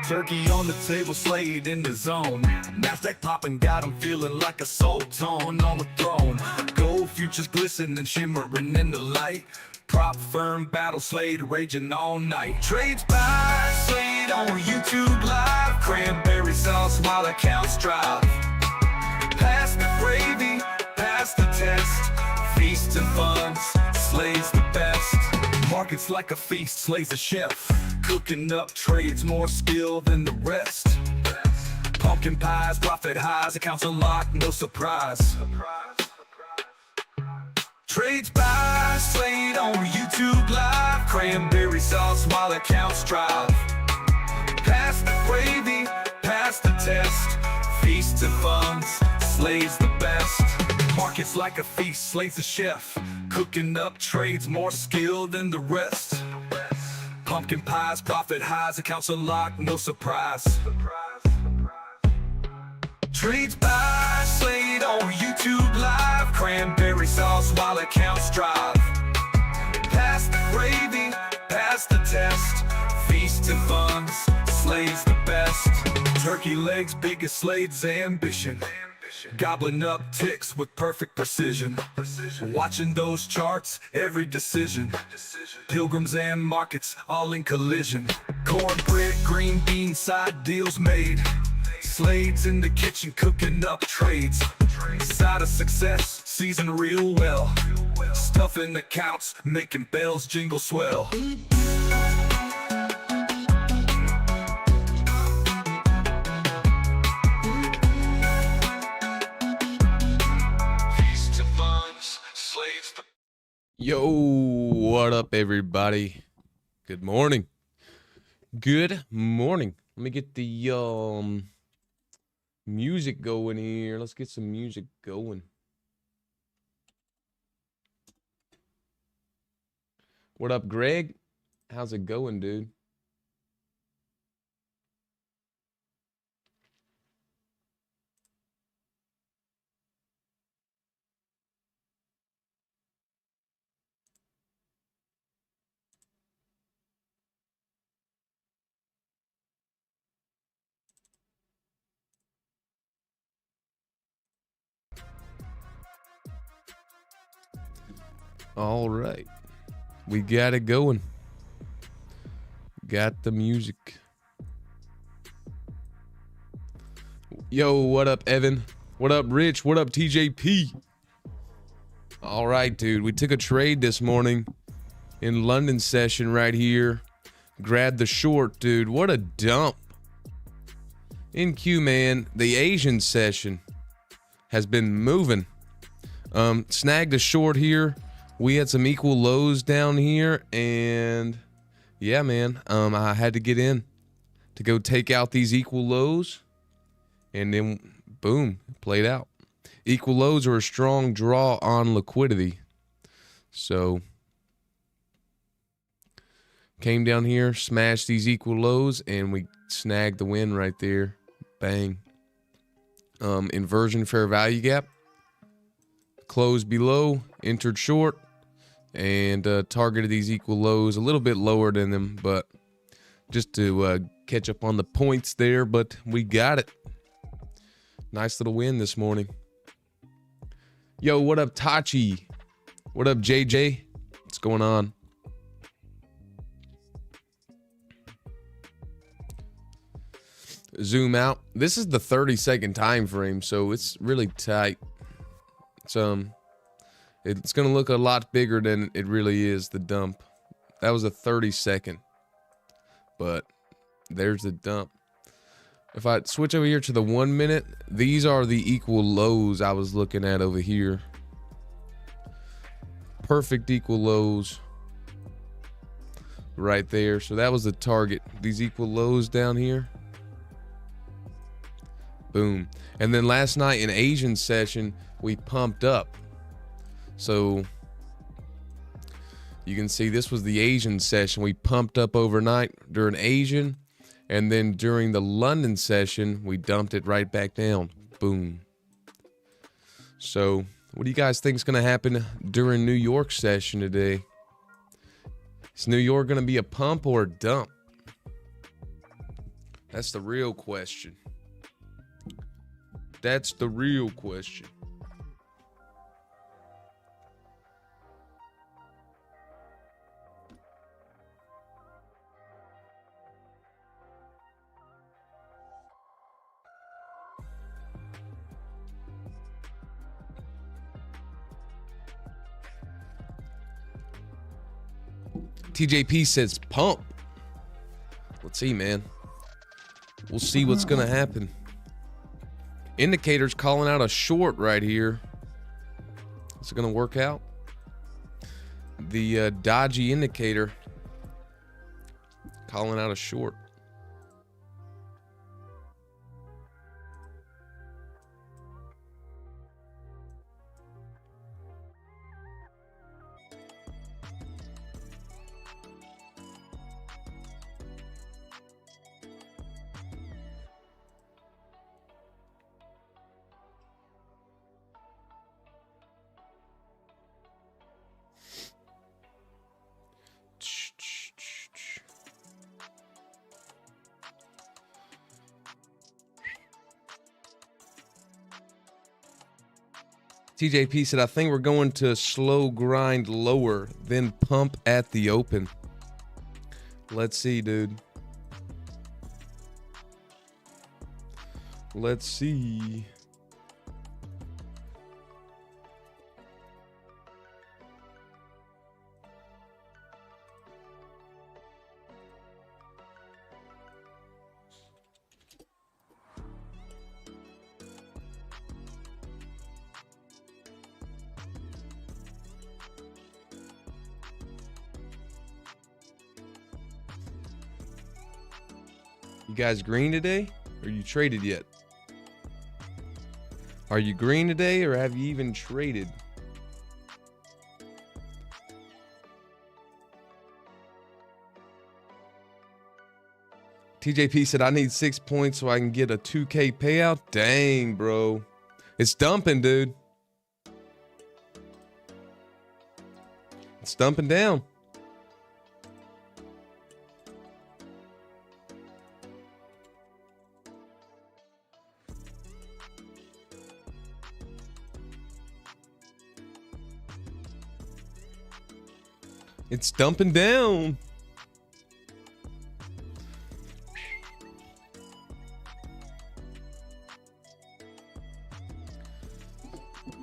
Turkey on the table, slayed in the zone. Nasdaq popping, got him feeling like a sultan on the throne. Gold futures glistening, shimmering in the light. Prop firm battle slayed, raging all night. Trades buy, slayed on YouTube live. Cranberry sauce while accounts drive. Pass the gravy, pass the test. Feast and funds, slays the best. Markets like a feast, slays a chef. Cooking up trades, more skill than the rest. Pumpkin pies, profit highs, accounts unlocked, no surprise. Trades buy, slayed on YouTube live. Cranberry sauce while accounts drive. Pass the gravy, pass the test. Feast and funds, slays the best. Markets like a feast, slays the chef. Cooking up trades, more skill than the rest. Pumpkin pies, profit highs, accounts unlocked, no surprise. Trades buy, slayed on YouTube live. Cranberry sauce while accounts drive. Pass the gravy, pass the test. Feast and funds, slays the best. Turkey legs, biggest slade's ambition. Gobbling up ticks with perfect precision. Watching those charts, every decision. Pilgrims and markets, all in collision. Cornbread, green bean, side deals made. Slades in the kitchen, cooking up trades. Side of success, seasoned real well. Stuffing accounts, making bells jingle swell. Yo, what up, everybody? Good morning. Good morning. Let me get the music going here. Let's get some music going. What up, Greg? How's it going, dude? All right, we got it going. Got the music. Yo, what up, Evan? What up, Rich? What up, TJP? All right, dude, we took a trade this morning in London session right here. Grabbed the short, dude. What a dump. In Q, man, the Asian session has been moving. Snagged a short here. We had some equal lows down here, and yeah, man, I had to get in to go take out these equal lows, and then boom, played out. Equal lows are a strong draw on liquidity. So came down here, smashed these equal lows, and we snagged the win right there. Bang. Inversion fair value gap. Closed below, entered short, and targeted these equal lows a little bit lower than them, but just to catch up on the points there, but we got it. Nice little win this morning. Yo, what up, Tachi? What up, JJ? What's going on? Zoom out. This is the 30-second time frame, so it's really tight. It's gonna look a lot bigger than it really is, the dump. That was a 30-second, but there's the dump. If I switch over here to the 1 minute, these are the equal lows I was looking at over here. Perfect equal lows right there. So that was the target. These equal lows down here. Boom. And then last night in Asian session, we pumped up. So you can see this was the Asian session. We pumped up overnight during Asian, and then during the London session, we dumped it right back down. Boom. So what do you guys think is going to happen during New York session today? Is New York going to be a pump or a dump? That's the real question. That's the real question. TJP says pump. Let's see, man. We'll see what's going to happen. Indicators calling out a short right here. Is it going to work out? The dodgy indicator calling out a short. TJP said, I think we're going to slow grind lower, then pump at the open. Let's see, dude. Let's see. You guys green today? Or you traded yet? Are you green today or have you even traded? TJP said, I need 6 points so I can get a 2K payout. Dang, bro. It's dumping, dude. It's dumping down. It's dumping down.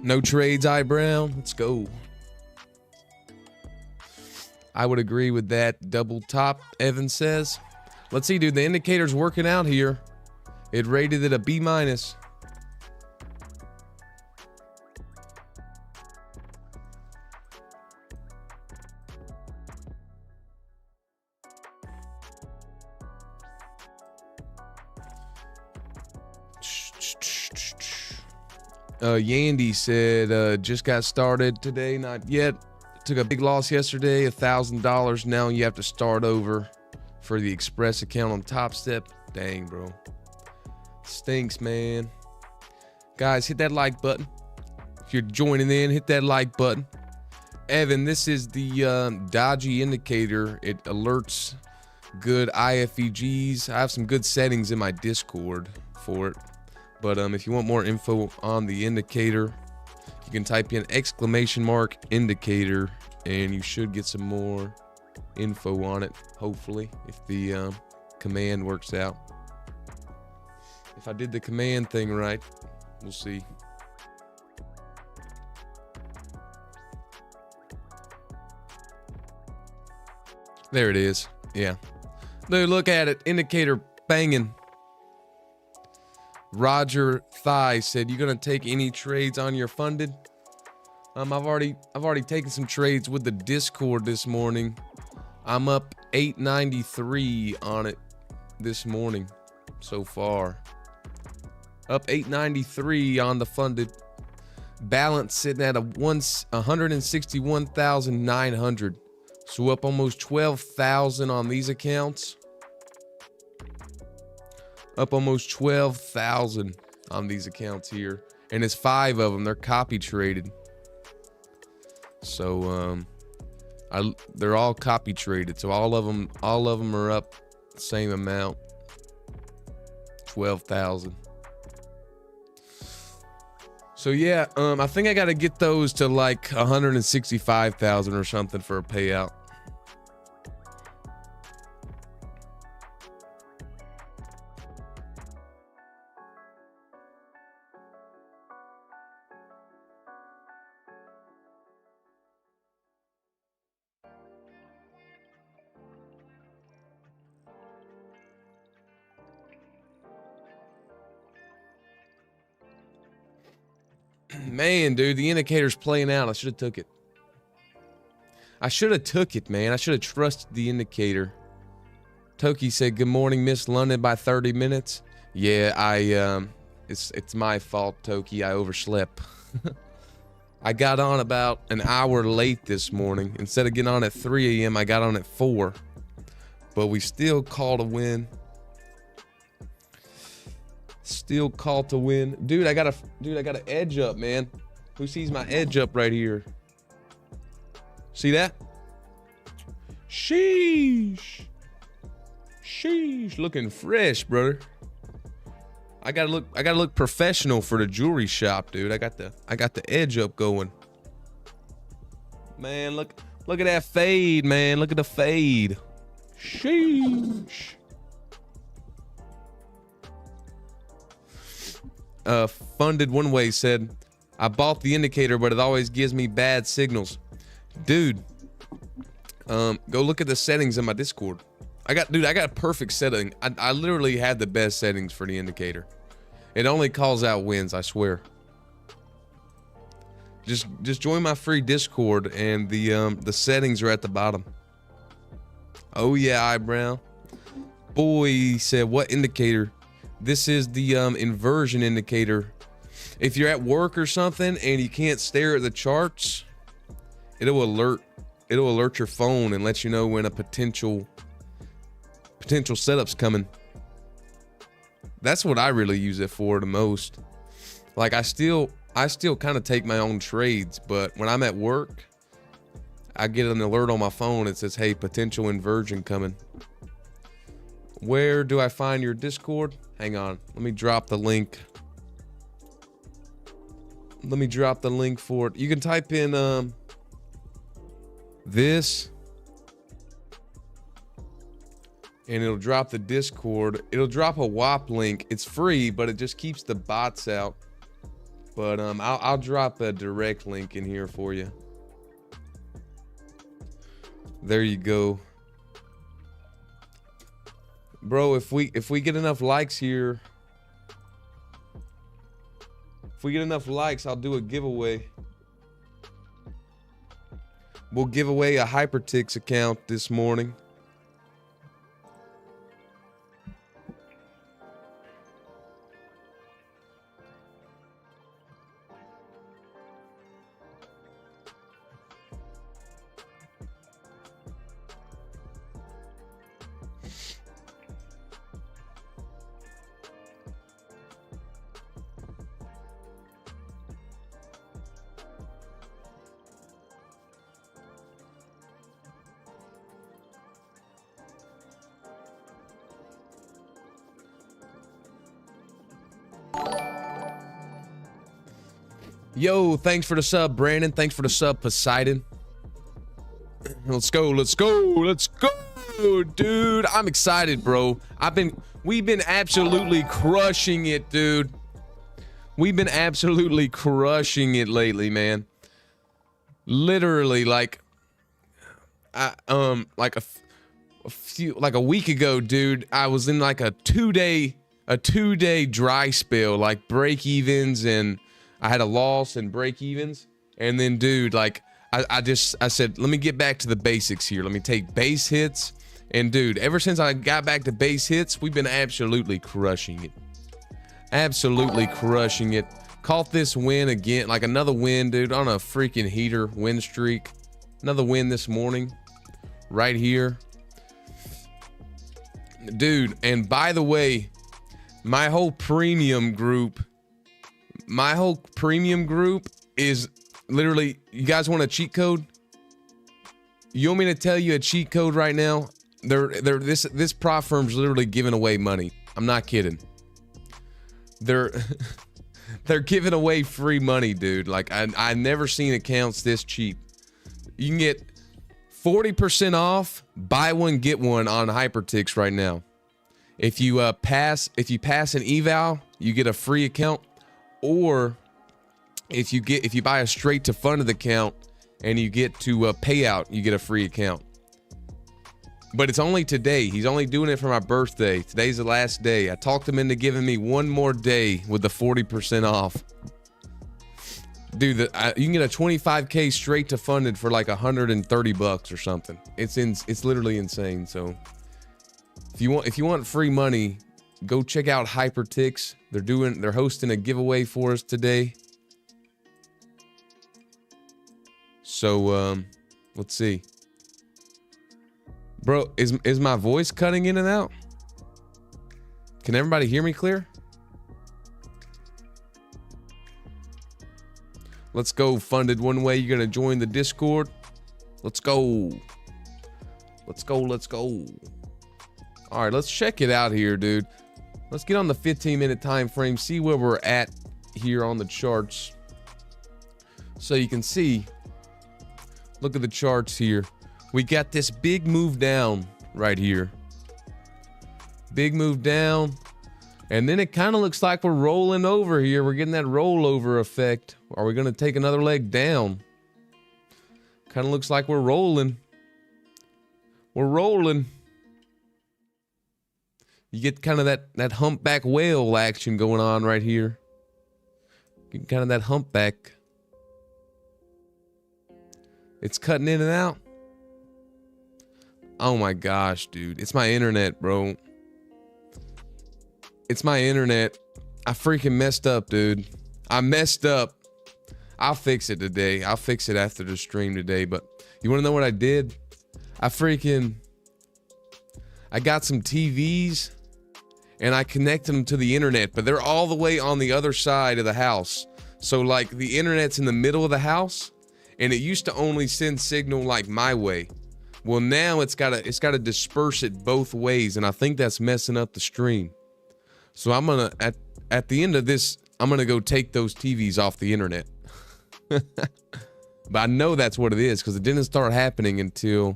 No trades, eyebrow. Let's go. I would agree with that. Double top, Evan says. Let's see, dude. The indicator's working out here. It rated it a B-. Yandy said, just got started today, not yet. Took a big loss yesterday, $1,000. Now you have to start over for the Express account on Top Step. Dang, bro. Stinks, man. Guys, hit that like button. If you're joining in, hit that like button. Evan, this is the dodgy indicator. It alerts good IFEGs. I have some good settings in my Discord for it. But if you want more info on the indicator, you can type in !indicator and you should get some more info on it, hopefully, if the command works out. If I did the command thing right, we'll see. There it is. Yeah. Dude, look at it. Indicator banging. Roger Thigh said, you gonna take any trades on your funded? I've already taken some trades with the Discord this morning. I'm up 893 on it this morning so far. Up 893 on the funded. Balance sitting at 161,900. So up almost 12,000 on these accounts. Up almost 12,000 on these accounts here, and it's 5 of them. They're copy traded, so they're all copy traded. So all of them are up the same amount. 12,000. So yeah, I think I got to get those to like 165,000 or something for a payout. Man, dude, the indicator's playing out. I should have took it. I should have took it, man. I should have trusted the indicator. Toki said, "Good morning, Miss London by 30 minutes." Yeah, it's my fault, Toki. I overslept. I got on about an hour late this morning. Instead of getting on at 3 a.m., I got on at 4. But we still called a win. Still call to win. Dude, I got an edge up, man. Who sees my edge up right here? See that? Sheesh. Sheesh. Looking fresh, brother. I gotta look professional for the jewelry shop, dude. I got the edge up going. Man, look at that fade, man. Look at the fade. Sheesh. Funded One Way said, "I bought the indicator, but it always gives me bad signals." Dude, go look at the settings in my Discord. I got a perfect setting. I literally had the best settings for the indicator. It only calls out wins, I swear. Just join my free Discord, and the settings are at the bottom. Oh yeah, eyebrow. Boy said, "What indicator?" This is the inversion indicator. If you're at work or something and you can't stare at the charts, it'll alert your phone and let you know when a potential setup's coming. That's what I really use it for the most. Like I still kind of take my own trades, but when I'm at work, I get an alert on my phone. It says, "Hey, potential inversion coming." Where do I find your Discord? Hang on. Let me drop the link. Let me drop the link for it. You can type in this, and it'll drop the Discord. It'll drop a WAP link. It's free, but it just keeps the bots out. But I'll drop a direct link in here for you. There you go. Bro, if we get enough likes here, if we get enough likes, I'll do a giveaway. We'll give away a Hypertix account this morning. Yo, thanks for the sub, Brandon. Thanks for the sub, Poseidon. Let's go, dude. I'm excited, bro. We've been absolutely crushing it, dude. We've been absolutely crushing it lately, man. Literally, like a week ago, dude, I was in like a two-day dry spell, like break evens, and I had a loss and break evens. And then, dude, like I said, let me get back to the basics here. Let me take base hits. And dude, ever since I got back to base hits, we've been absolutely crushing it. Absolutely crushing it. Caught this win again, like another win, dude, on a freaking heater win streak. Another win this morning, right here. Dude, and by the way, my whole premium group is literally, you guys want a cheat code? You want me to tell you a cheat code right now? This prop firm's literally giving away money. I'm not kidding. they're they're giving away free money, dude. Like I never seen accounts this cheap. You can get 40% off, buy one get one on Hypertix right now. If you pass an eval, you get a free account, or if you buy a straight to funded account and you get to payout, you get a free account. But it's only today. He's only doing it for my birthday. Today's the last day. I talked him into giving me one more day with the 40% off. Dude, you can get a 25K straight to funded for like $130 or something. It's literally insane. So if you want free money, go check out Hypertix. They're hosting a giveaway for us today. So let's see. Bro, is my voice cutting in and out? Can everybody hear me clear? Let's go, funded one way. You're gonna join the Discord. Let's go. Let's go. All right, let's check it out here, dude. Let's get on the 15-minute time frame, see where we're at here on the charts. So you can see, look at the charts here. We got this big move down right here. Big move down. And then it kind of looks like we're rolling over here. We're getting that rollover effect. Are we going to take another leg down? Kind of looks like we're rolling. We're rolling. You get kind of that humpback whale action going on right here. Getting kind of that humpback. It's cutting in and out. Oh my gosh, dude. It's my internet, bro. It's my internet. I freaking messed up, dude. I messed up. I'll fix it today. I'll fix it after the stream today. But you want to know what I did? I got some TVs and I connected them to the internet, but they're all the way on the other side of the house. So like the internet's in the middle of the house, and it used to only send signal like my way. Well, now it's gotta disperse it both ways, and I think that's messing up the stream. So I'm gonna at the end of this, I'm gonna go take those TVs off the internet. But I know that's what it is because it didn't start happening until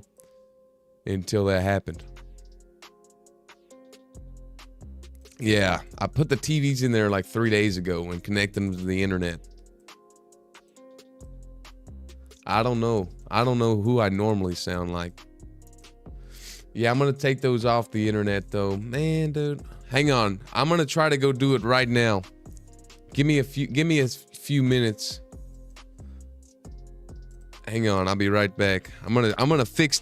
that happened. Yeah, I put the TVs in there like 3 days ago and connected them to the internet. I don't know who I normally sound like. Yeah, I'm gonna take those off the internet though. Man, dude. Hang on. I'm gonna try to go do it right now. Give me a few minutes. Hang on, I'll be right back. I'm gonna do it. I'm gonna fix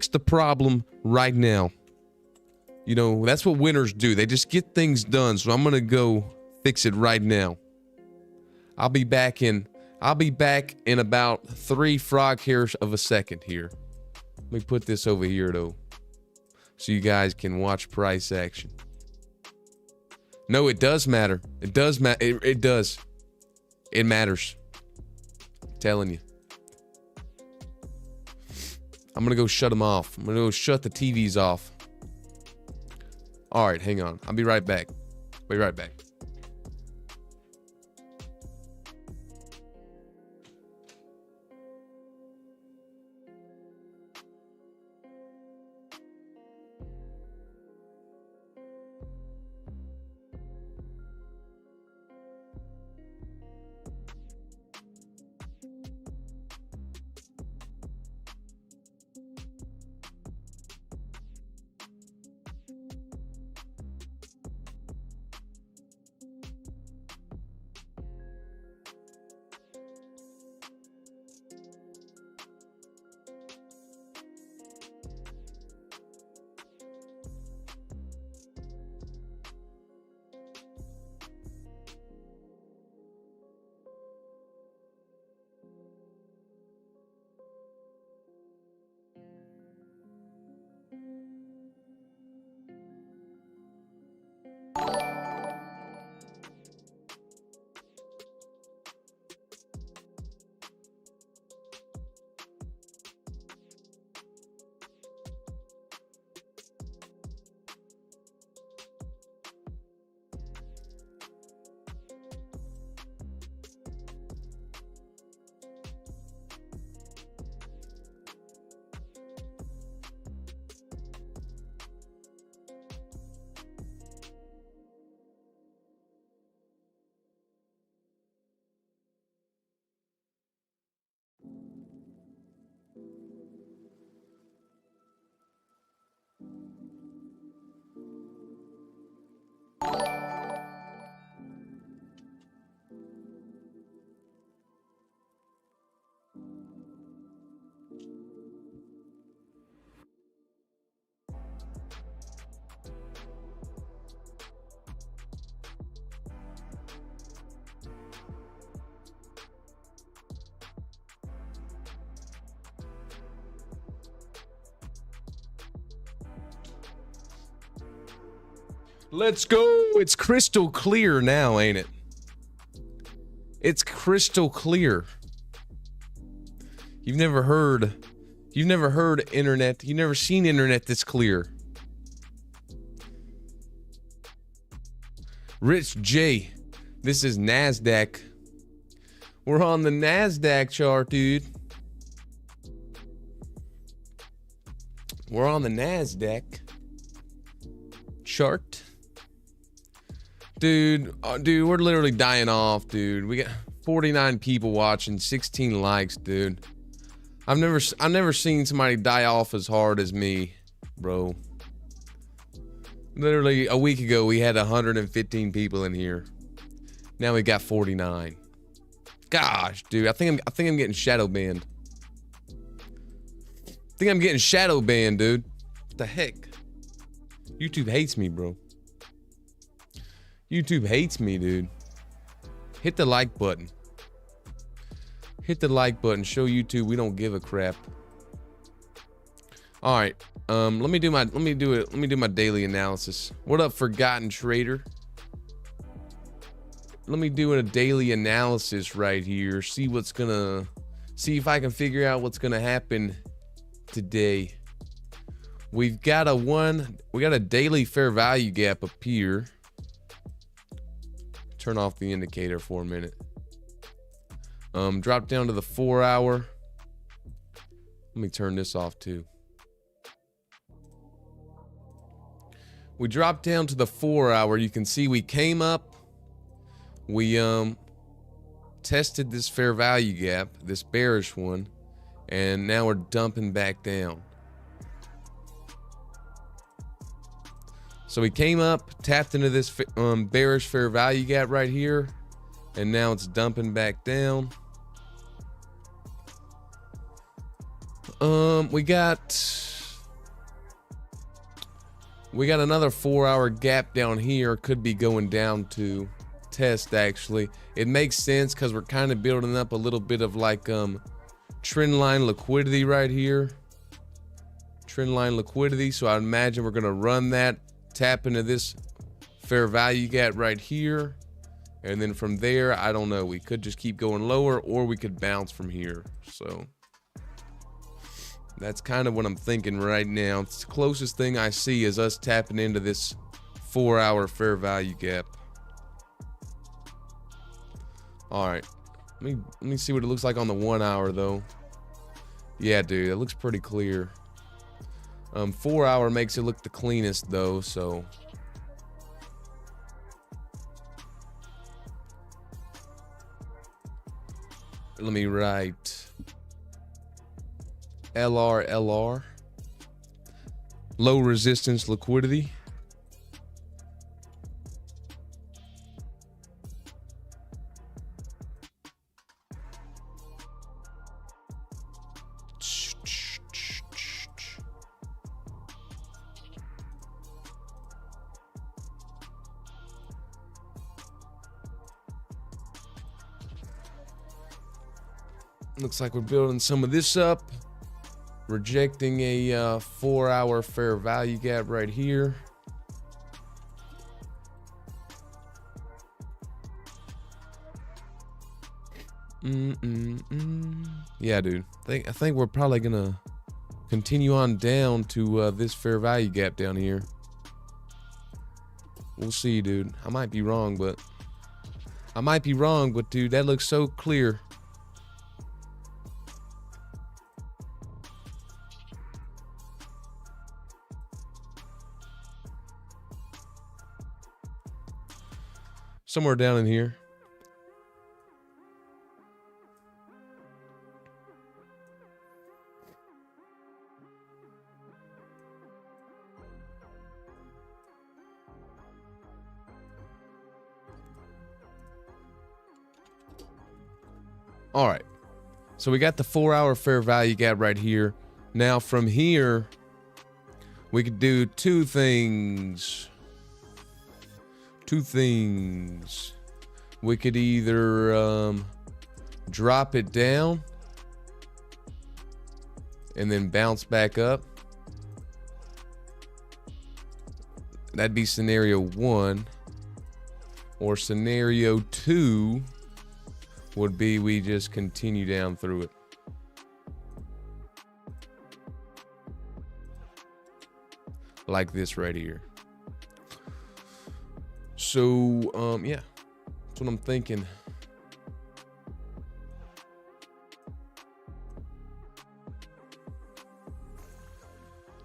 the problem right now. You know, that's what winners do. They just get things done. So I'm gonna go fix it right now. I'll be back in about 3 frog hairs of a second here. Let me put this over here though, so you guys can watch price action. No, it does matter. It does matter. It does. It matters. I'm telling you. I'm gonna go shut them off. I'm gonna go shut the TVs off. All right, hang on. I'll be right back. Be right back. Let's go. It's crystal clear now, ain't it? It's crystal clear. You've never heard internet. You've never seen internet this clear. Rich J, this is NASDAQ. We're on the NASDAQ chart, dude. We're on the NASDAQ chart. Dude, we're literally dying off, dude. We got 49 people watching, 16 likes, dude. I've never seen somebody die off as hard as me, bro. Literally a week ago we had 115 people in here. Now we got 49. Gosh, dude, I think I'm getting shadow banned. I think I'm getting shadow banned, dude. What the heck? YouTube hates me, bro. YouTube hates me, dude. Hit the like button. Hit the like button. Show YouTube we don't give a crap. All right. Let me do my daily analysis. What up, Forgotten Trader? Let me do a daily analysis right here. See if I can figure out what's gonna happen today. We got a daily fair value gap up here. Turn off the indicator for a minute. Drop down to the 4 hour. Let me turn this off too. We dropped down to the 4 hour. You can see we came up. We tested this fair value gap, this bearish one, and now we're dumping back down. So we came up, tapped into this bearish fair value gap right here, and now it's dumping back down. We got another 4 hour gap down here. Could be going down to test, actually. It makes sense because we're kind of building up a little bit of like trend line liquidity right here. Trend line liquidity. So I imagine we're gonna run that, tap into this fair value gap right here, and then from there, I don't know, we could just keep going lower or we could bounce from here. So that's kind of what I'm thinking right now. It's the closest thing I see is us tapping into this 4 hour fair value gap. All right, let me see what it looks like on the 1 hour though. Yeah, dude, it looks pretty clear. 4 hour makes it look the cleanest though, so let me write LR, low resistance liquidity. Looks like we're building some of this up, rejecting a 4 hour fair value gap right here. Yeah, dude. I think we're probably gonna continue on down to this fair value gap down here. We'll see, dude. I might be wrong, but dude, that looks so clear. Somewhere down in here. All right. So we got the 4-hour fair value gap right here. Now from here, we could do two things. We could either drop it down and then bounce back up. That'd be scenario 1. Or scenario 2 would be we just continue down through it. Like this right here. So, yeah, that's what I'm thinking.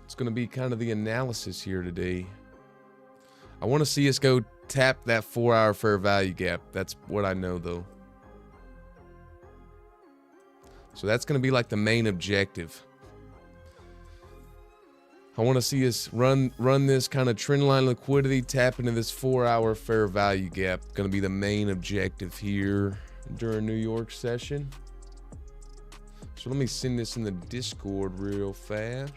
It's going to be kind of the analysis here today. I want to see us go tap that 4-hour fair value gap. That's what I know, though. So that's going to be like the main objective. I want to see us run this kind of trend line liquidity, tap into this 4-hour fair value gap. Going to be the main objective here during New York session. So let me send this in the Discord real fast.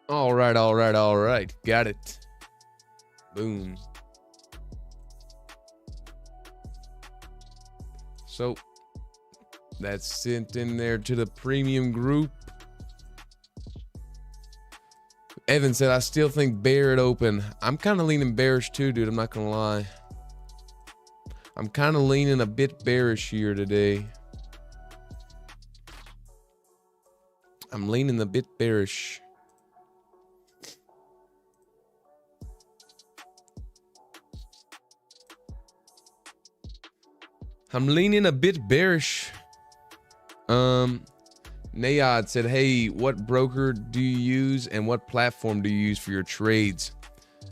All right. Got it. Boom. So that's sent in there to the premium group. Evan said, I still think bear it open. I'm kind of leaning bearish too, dude. I'm not going to lie. I'm kind of leaning a bit bearish here today. I'm leaning a bit bearish. I'm leaning a bit bearish. Nayad said, hey, what broker do you use and what platform do you use for your trades?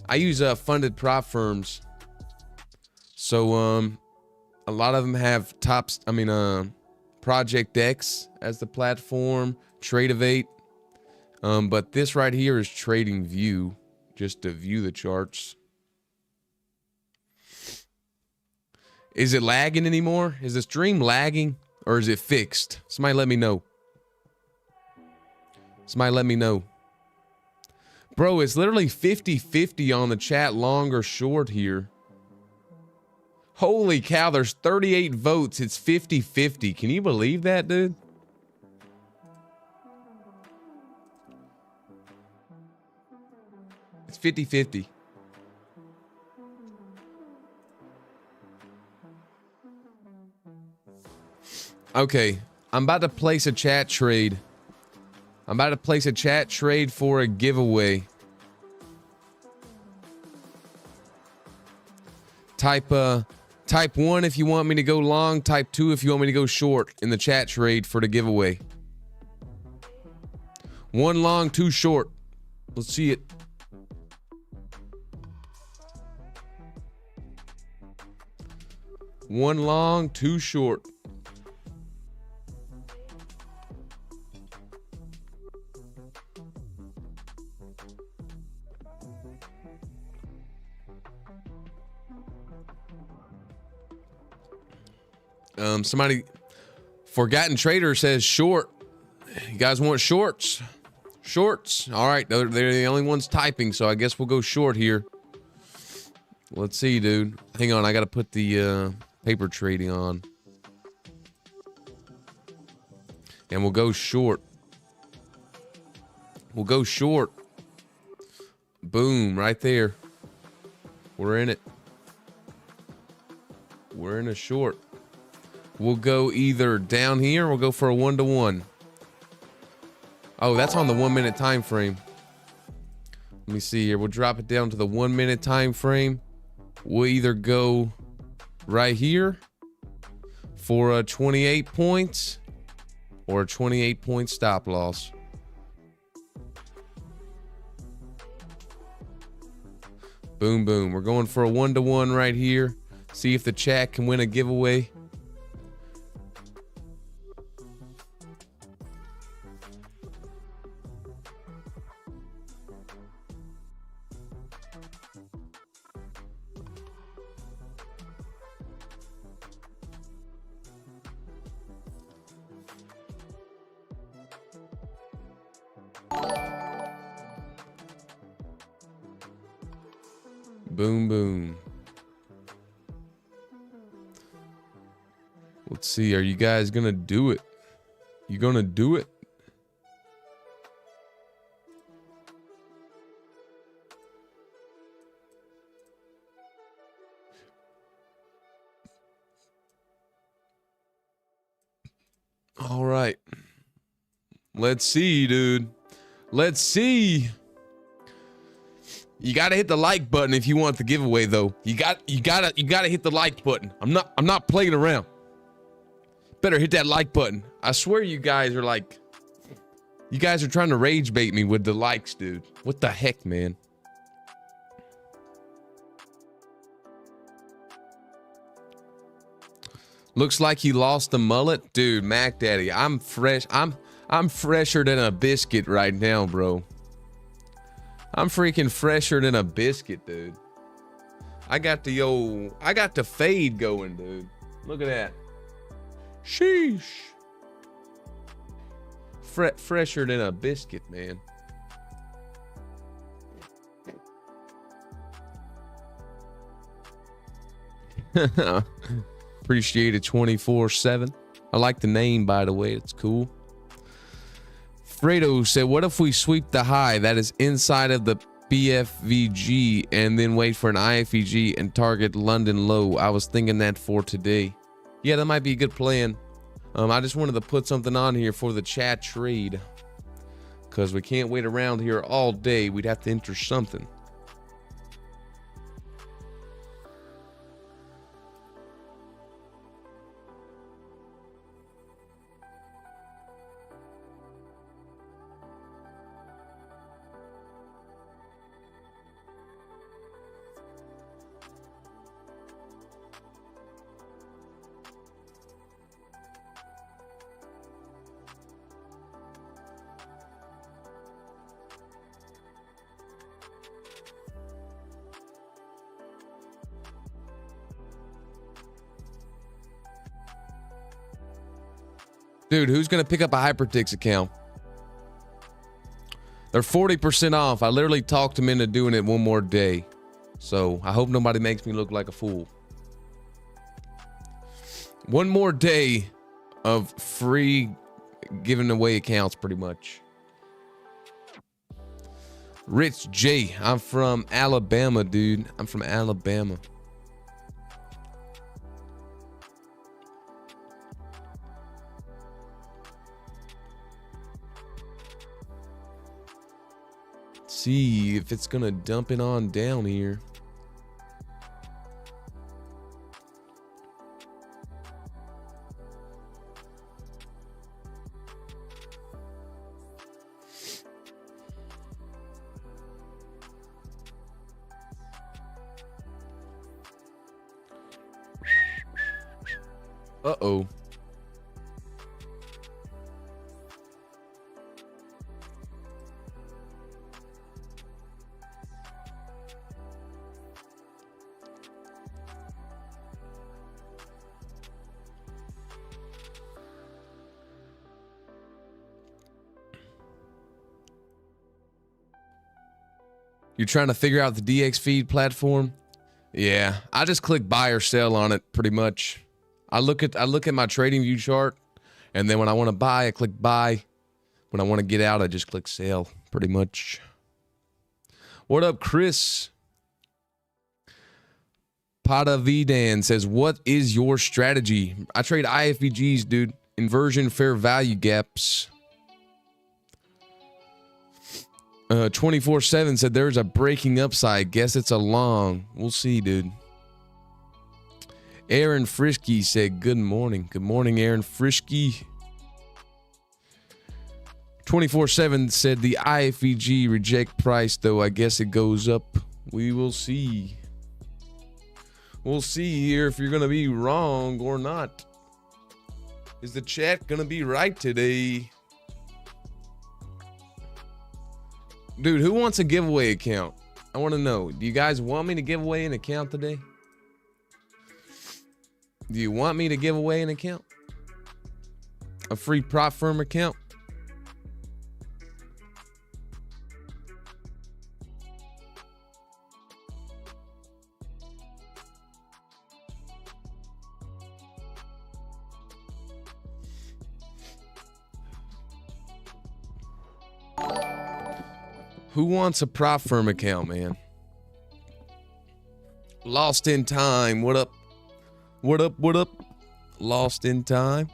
I use funded prop firms. So a lot of them have Project X as the platform, Tradeify. But this right here is Trading View, just to view the charts. Is it lagging anymore? Is the stream lagging or is it fixed? Somebody let me know. Bro, it's literally 50-50 on the chat, long or short here. Holy cow, there's 38 votes. It's 50-50. Can you believe that, dude? It's 50-50. Okay, I'm about to place a chat trade. For a giveaway. Type 1 if you want me to go long. Type 2 if you want me to go short in the chat trade for the giveaway. 1 long, 2 short. Let's see it. One long, 2 short. Somebody, Forgotten Trader says short. You guys want shorts? Shorts. All right, they're the only ones typing, so I guess we'll go short here. Let's see, dude. Hang on, I gotta put the paper trading on. And we'll go short. We'll go short. Boom, right there. We're in it. We're in a short. We'll go either down here or we'll go for a 1-to-1. Oh, that's on the 1 minute time frame. Let me see here. We'll drop it down to the 1 minute time frame. We'll either go right here for a 28 points or a 28-point stop loss. Boom, boom. We're going for a 1-to-1 right here. See if the chat can win a giveaway. Boom, boom. Let's see. Are you guys going to do it? You going to do it? All right. Let's see, dude. Let's see. You gotta hit the like button if you want the giveaway, though. You gotta hit the like button. I'm not playing around. Better hit that like button. I swear you guys are trying to rage bait me with the likes, dude. What the heck, man? Looks like he lost the mullet, dude. Mac Daddy, I'm fresh. I'm fresher than a biscuit right now, bro. I'm freaking fresher than a biscuit, dude. I got the fade going, dude. Look at that. Sheesh. Fresher than a biscuit, man. Appreciate it 24/7. I like the name, by the way. It's cool. Fredo said, what if we sweep the high that is inside of the BFVG and then wait for an IFVG and target London low? I was thinking that for today. Yeah, that might be a good plan. I just wanted to put something on here for the chat trade because we can't wait around here all day. We'd have to enter something. Dude, who's going to pick up a Hypertix account? They're 40% off. I literally talked them into doing it one more day. So I hope nobody makes me look like a fool. One more day of free giving away accounts, pretty much. Rich J, I'm from Alabama, dude. I'm from Alabama. See if it's gonna dump it on down here. Uh-oh. You're trying to figure out the DX feed platform? Yeah, I just click buy or sell on it pretty much. I look at my trading view chart, and then when I want to buy, I click buy. When I want to get out, I just click sell pretty much. What up, Chris? Pada Vidan says, what is your strategy? I trade IFVGs, dude. Inversion fair value gaps. 24/7 said there's a breaking upside. Guess it's a long. We'll see, dude. Aaron Frisky said good morning. Good morning, Aaron Frisky. 24/7 said the IFVG reject price, though I guess it goes up. We will see. We'll see here if you're gonna be wrong or not. Is the chat gonna be right today? Dude, who wants a giveaway account? I want to know. Do you guys want me to give away an account today? Do you want me to give away an account? A free prop firm account? Who wants a prop firm account, man? Lost in time. What up? What up? What up? Lost in time.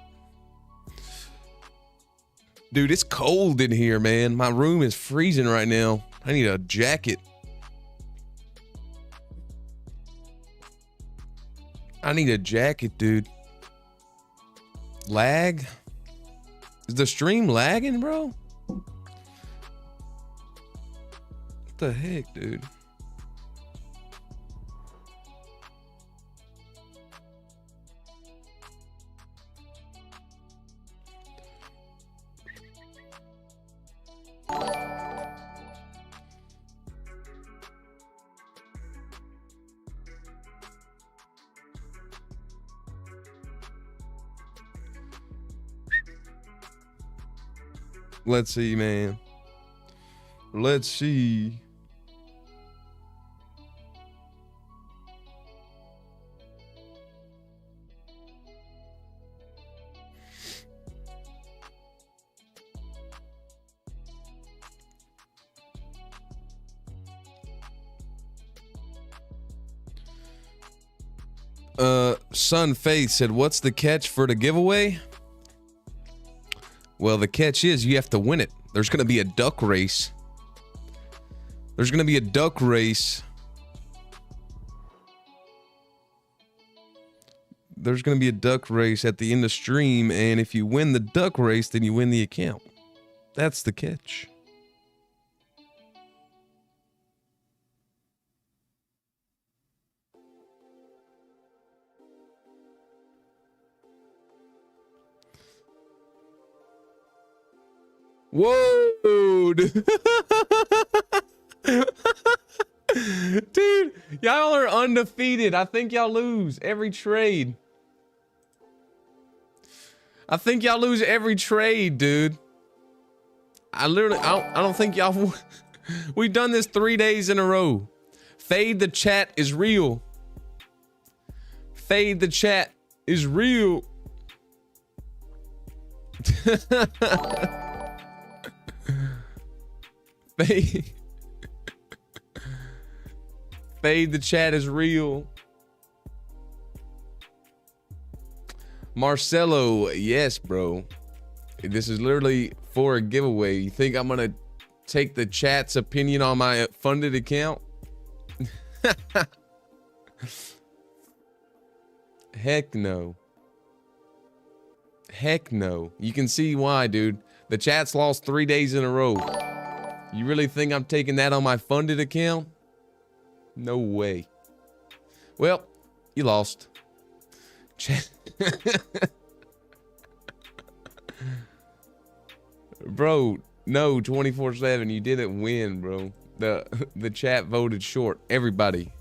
Dude, it's cold in here, man. My room is freezing right now. I need a jacket. I need a jacket, dude. Lag? Is the stream lagging, bro? What the heck, dude? Let's see, man. Let's see. Son Faith said, what's the catch for the giveaway? Well, the catch is you have to win it. There's going to be a duck race. There's going to be a duck race. There's going to be a duck race at the end of stream, and if you win the duck race, then you win the account. That's the catch. Whoa, dude. Dude, y'all are undefeated. I think y'all lose every trade. I think y'all lose every trade, dude. I don't think y'all. We've done this 3 days in a row. Fade the chat is real. Fade the chat is real. Fade the chat is real. Marcelo, yes, bro. This is literally for a giveaway. You think I'm gonna take the chat's opinion on my funded account? Heck no. Heck no. You can see why, dude. The chat's lost 3 days in a row. You really think I'm taking that on my funded account? No way. Well, you lost. Bro, no, 24/7. You didn't win, bro. The chat voted short. Everybody.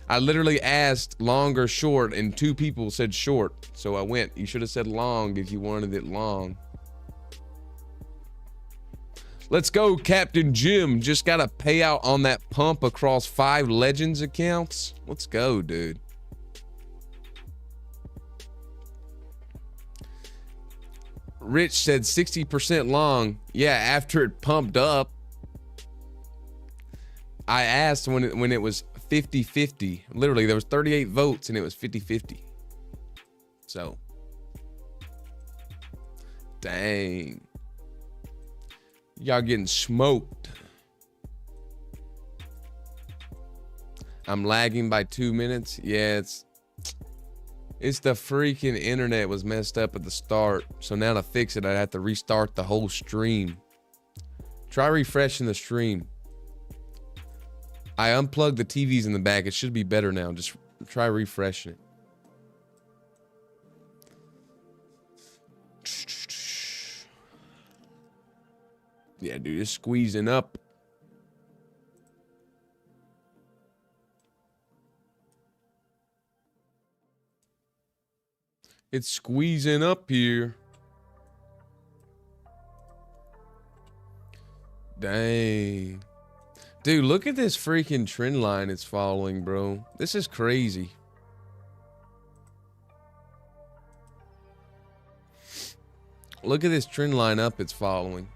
I literally asked long or short, and 2 people said short. So I went. You should have said long if you wanted it long. Let's go, Captain Jim. Just got a payout on that pump across 5 Legends accounts. Let's go, dude. Rich said 60% long. Yeah, after it pumped up. I asked when it was 50-50. Literally, there was 38 votes and it was 50-50. So, dang. Y'all getting smoked. I'm lagging by 2 minutes. Yeah, it's the freaking internet was messed up at the start. So now to fix it, I'd have to restart the whole stream. Try refreshing the stream. I unplugged the TVs in the back. It should be better now. Just try refreshing it. Yeah, dude, it's squeezing up. It's squeezing up here. Dang. Dude, look at this freaking trend line it's following, bro. This is crazy. Look at this trend line up it's following.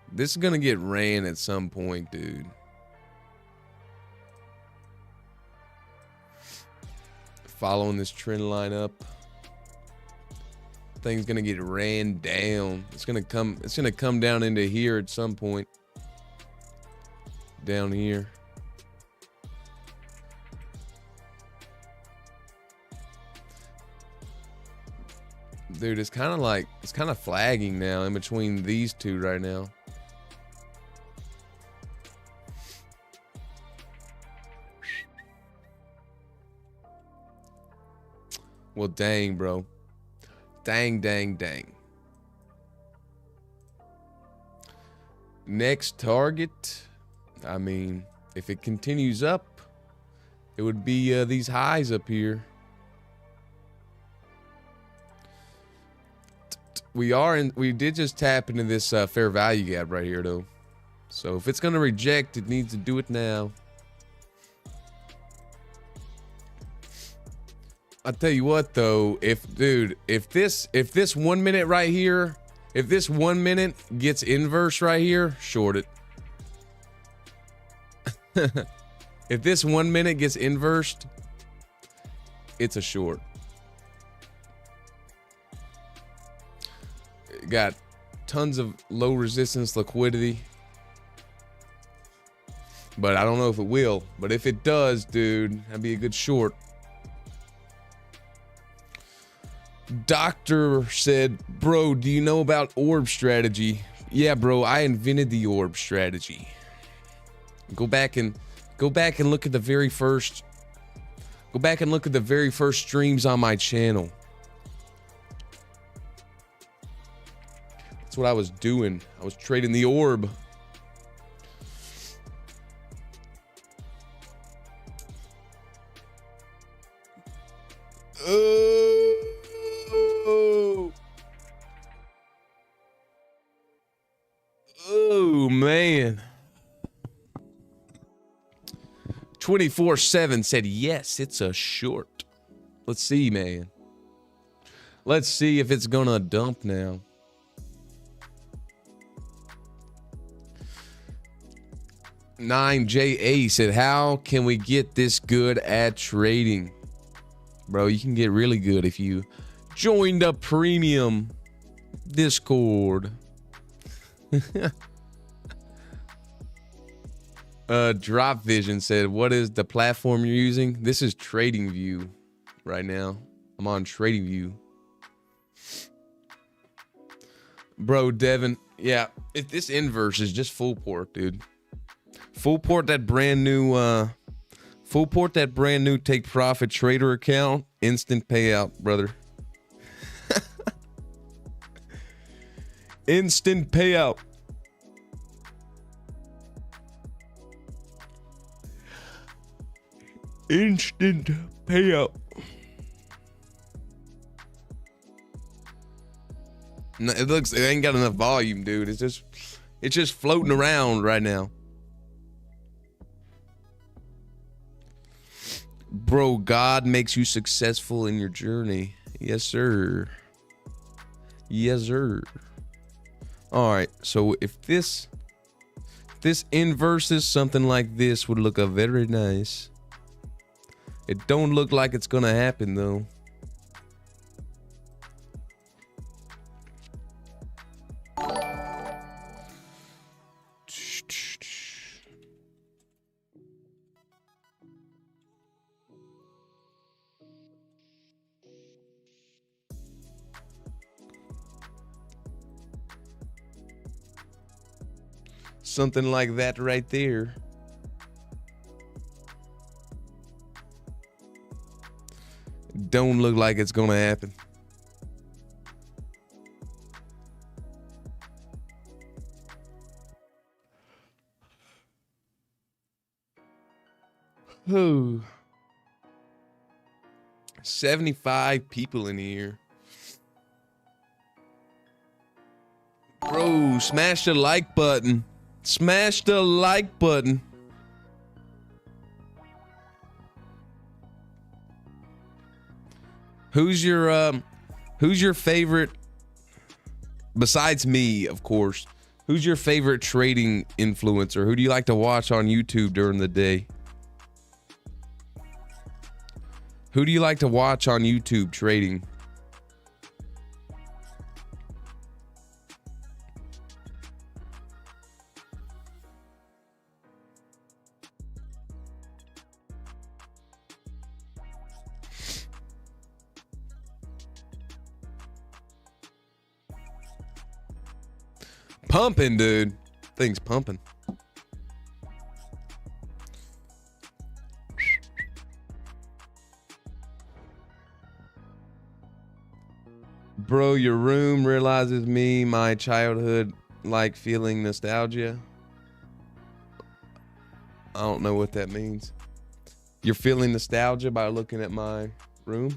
This is gonna get ran at some point, dude. Following this trend line up. Thing's gonna get ran down. It's gonna come down into here at some point. Down here. Dude, it's kind of flagging now in between these two right now. Well, dang, bro. Dang, dang, dang. Next target. I mean, if it continues up, it would be these highs up here. We did just tap into this fair value gap right here, though. So if it's gonna reject, it needs to do it now. I'll tell you what, though, if this 1 minute right here, if this 1 minute gets inverse right here, short it. If this 1 minute gets inversed, it's a short. It got tons of low resistance liquidity. But I don't know if it will. But if it does, dude, that'd be a good short. Doctor said, bro, do you know about orb strategy? Yeah, bro, I invented the orb strategy. Go back and look at the very first streams on my channel. That's what I was doing. I was trading the orb. Oh man. 24/7 said yes, it's a short. Let's see, man. Let's see if it's gonna dump now. $9JA said, how can we get this good at trading? Bro, you can get really good if you join the premium Discord. Drop Vision said, what is the platform you're using? This is TradingView right now. I'm on TradingView. Bro, Devin, yeah, if this inverse is just full port, dude. Full port that brand new Full port that brand new take profit trader account. Instant payout, brother. Instant payout. Instant payout. No, it ain't got enough volume, dude. It's just floating around right now. Bro, God makes you successful in your journey. Yes, sir. Yes, sir. All right. So if this inverses something like this would look very nice. It don't look like it's gonna happen though. Something like that right there. Don't look like it's gonna happen. Oh. 75 people in here. Bro, smash the like button. Smash the like button. Who's your favorite, besides me, of course, who's your favorite trading influencer? Who do you like to watch on YouTube during the day? Who do you like to watch on YouTube trading? Pumping, dude. Thing's pumping. Bro, your room realizes me, my childhood, like feeling nostalgia. I don't know what that means. You're feeling nostalgia by looking at my room?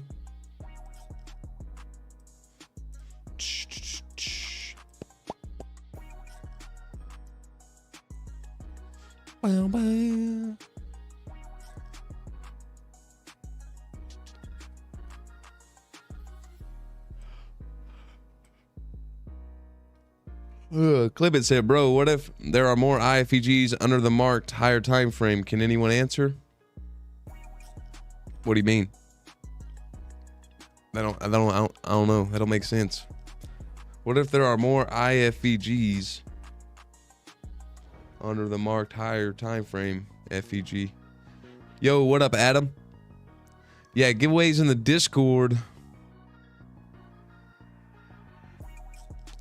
Clibbit said, bro, what if there are more IFEGs under the marked higher time frame? Can anyone answer? What do you mean? I don't know. That don't make sense. What if there are more IFEGs under the marked higher time frame? FEG. Yo, what up, Adam? Yeah, giveaways in the Discord.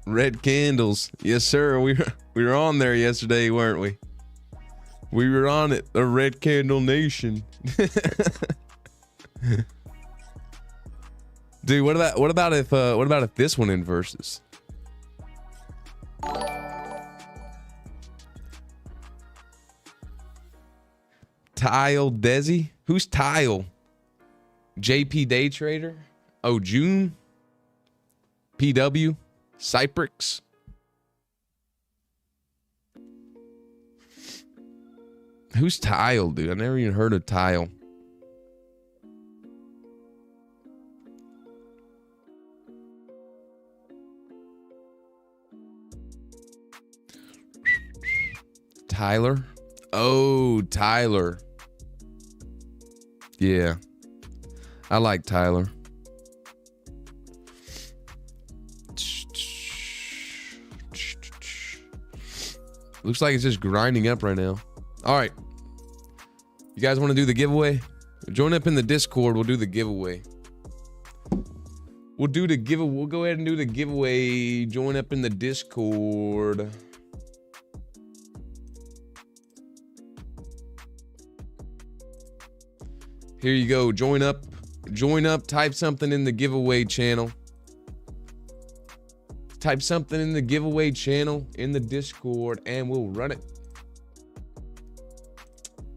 Red candles. Yes, sir. We were on there yesterday, weren't we? We were on it. The Red Candle Nation. Dude, what about if this one inverses? Tile Desi? Who's Tile? JP Day Trader? Oh, June? PW? Cyprix? Who's Tile, dude? I never even heard of Tile. Tyler? Oh, Tyler. Yeah. I like Tyler. Looks like it's just grinding up right now. All right. You guys want to do the giveaway? Join up in the Discord. We'll do the giveaway. We'll go ahead and do the giveaway. Join up in the Discord. Here you go. Join up. Join up. Type something in the giveaway channel. Type something in the giveaway channel in the Discord and we'll run it.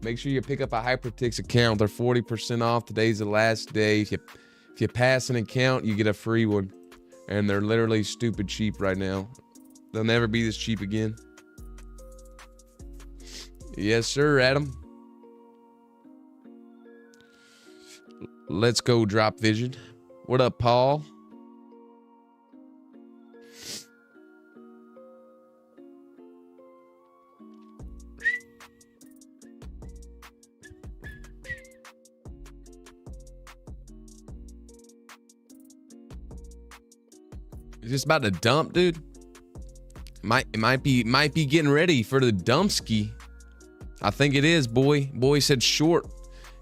Make sure you pick up a Hypertix account. They're 40% off. Today's the last day. If you pass an account, you get a free one. And they're literally stupid cheap right now. They'll never be this cheap again. Yes, sir, Adam. Let's go, Drop Vision. What up, Paul? Is this about to dump, dude? It might be getting ready for the dumpski. I think it is, boy. Boy said short.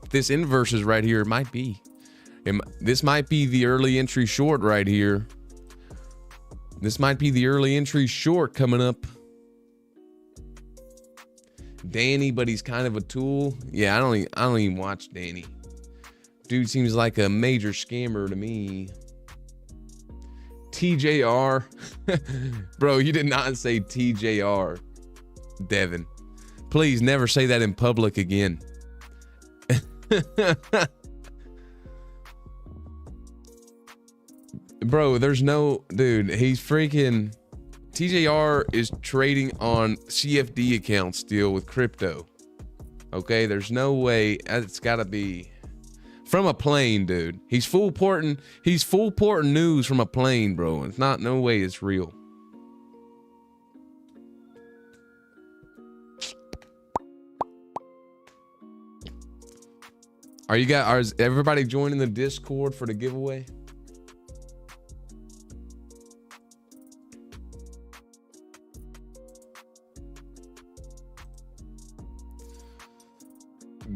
If this inverse is right here, it might be. This might be the early entry short right here. This might be the early entry short coming up. Danny, but he's kind of a tool. Yeah, I don't even watch Danny. Dude seems like a major scammer to me. TJR. Bro, you did not say TJR, Devin. Please never say that in public again. Bro, there's no... Dude, he's freaking... TJR is trading on CFD accounts still with crypto. Okay, there's no way. It's gotta be... From a plane, dude. He's full porting news from a plane, bro. It's not, no way it's real. Is everybody joining the Discord for the giveaway?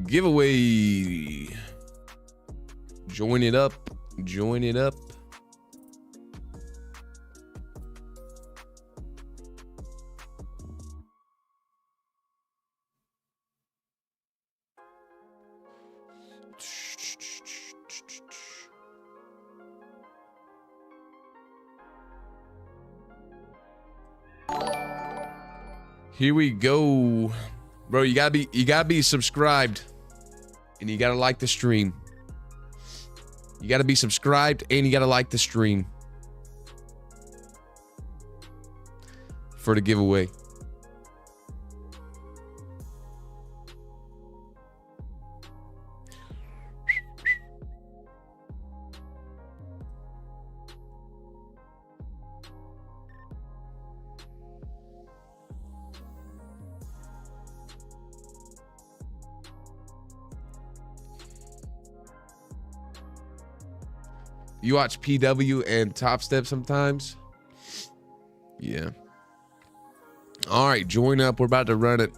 Giveaway. Join it up. Join it up. Here we go. Bro, you gotta be subscribed. And you gotta like the stream. You gotta be subscribed and you gotta like the stream for the giveaway. You watch PW and Top Step sometimes? Yeah. All right, join up. We're about to run it.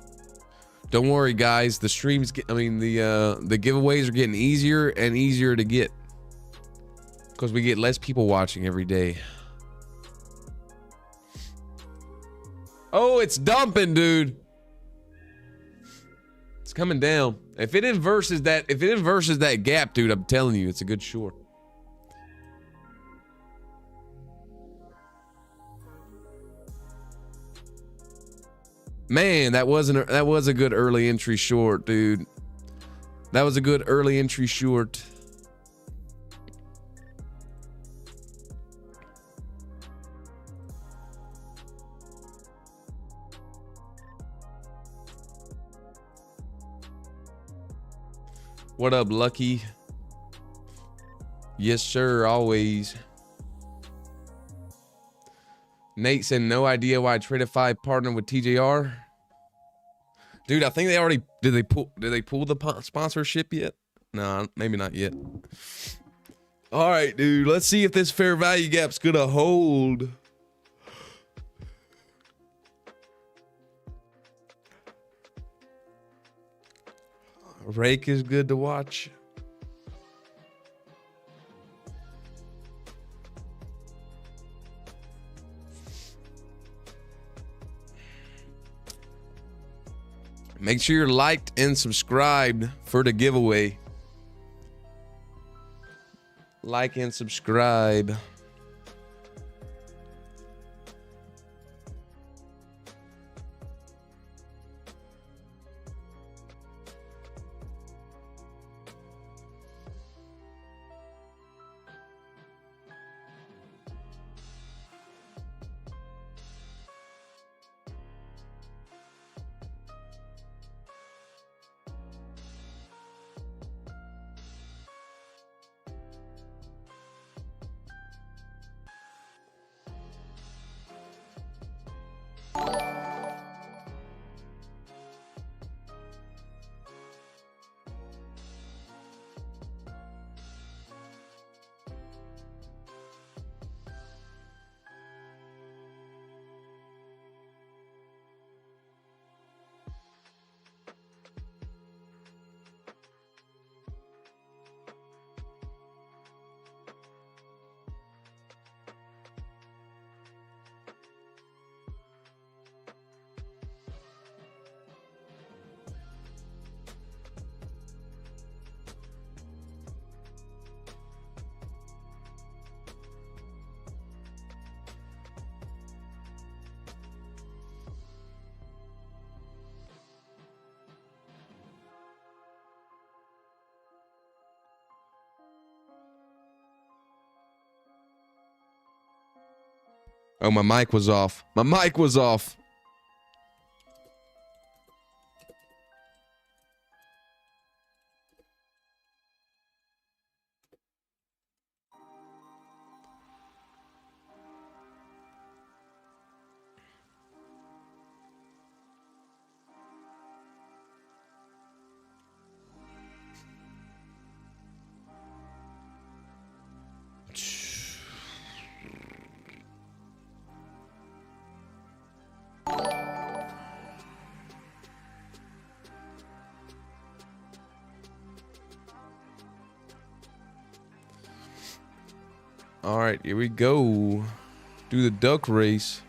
Don't worry, guys. The streams the giveaways are getting easier and easier to get because we get less people watching every day. Oh, it's dumping, dude. It's coming down. If it inverses that gap, dude, I'm telling you, it's a good short. Man, that was a good early entry short, dude. That was a good early entry short. What up, Lucky? Yes, sir, always. Nate said, no idea why Tradeify partnered with TJR. Dude, I think they already did they pull the sponsorship yet? No, maybe not yet. All right, dude. Let's see if this fair value gap's gonna hold. Rake is good to watch. Make sure you're liked and subscribed for the giveaway. like and subscribe. Oh, my mic was off. My mic was off. All right, here we go. Do the duck race.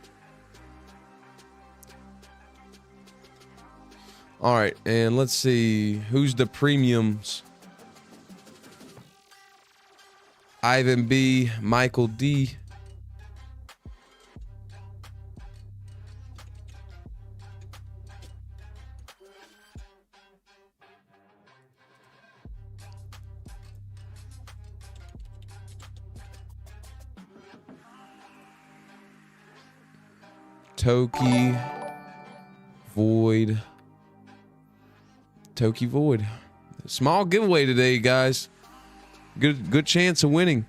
All right, and let's see who's the premiums. Ivan B, Michael D. Toki Void. Toki Void. Small giveaway today, guys. Good chance of winning.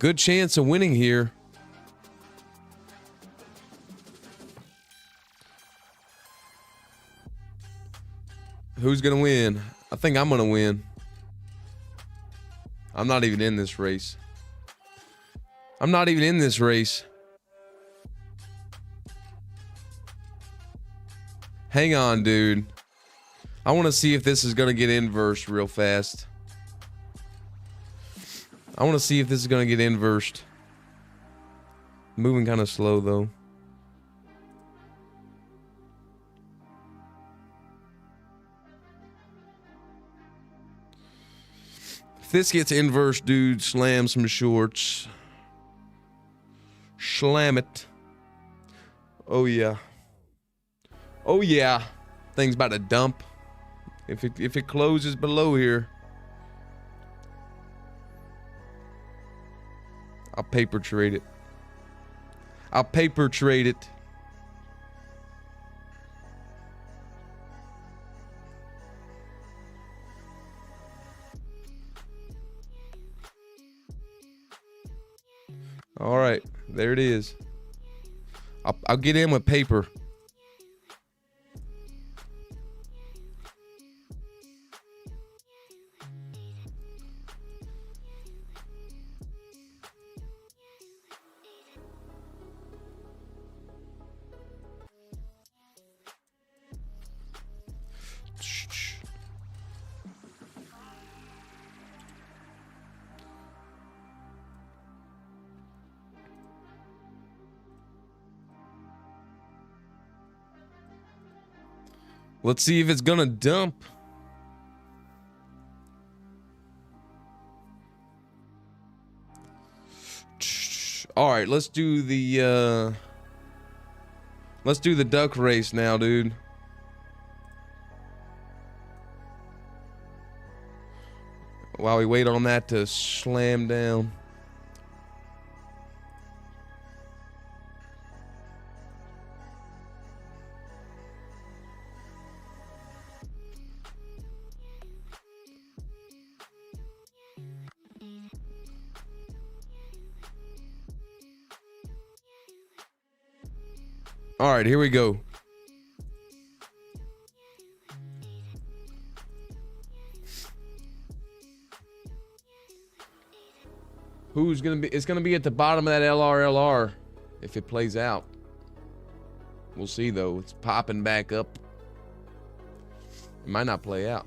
Good chance of winning here. Who's gonna win? I think I'm gonna win. I'm not even in this race. I'm not even in this race. Hang on, dude. I want to see if this is going to get inversed real fast. I want to see if this is going to get inversed. Moving kind of slow, though. If this gets inversed, dude, slam some shorts. Slam it. Oh yeah. Oh yeah. Thing's about to dump. If it closes below here, I'll paper trade it. I'll paper trade it. All right, there it is. I'll get in with paper. Let's see if it's gonna dump. All right, let's do the duck race now, dude. While we wait on that to slam down. All right, here we go. Who's gonna be? It's gonna be at the bottom of that LRLR if it plays out. We'll see though. It's popping back up. It might not play out.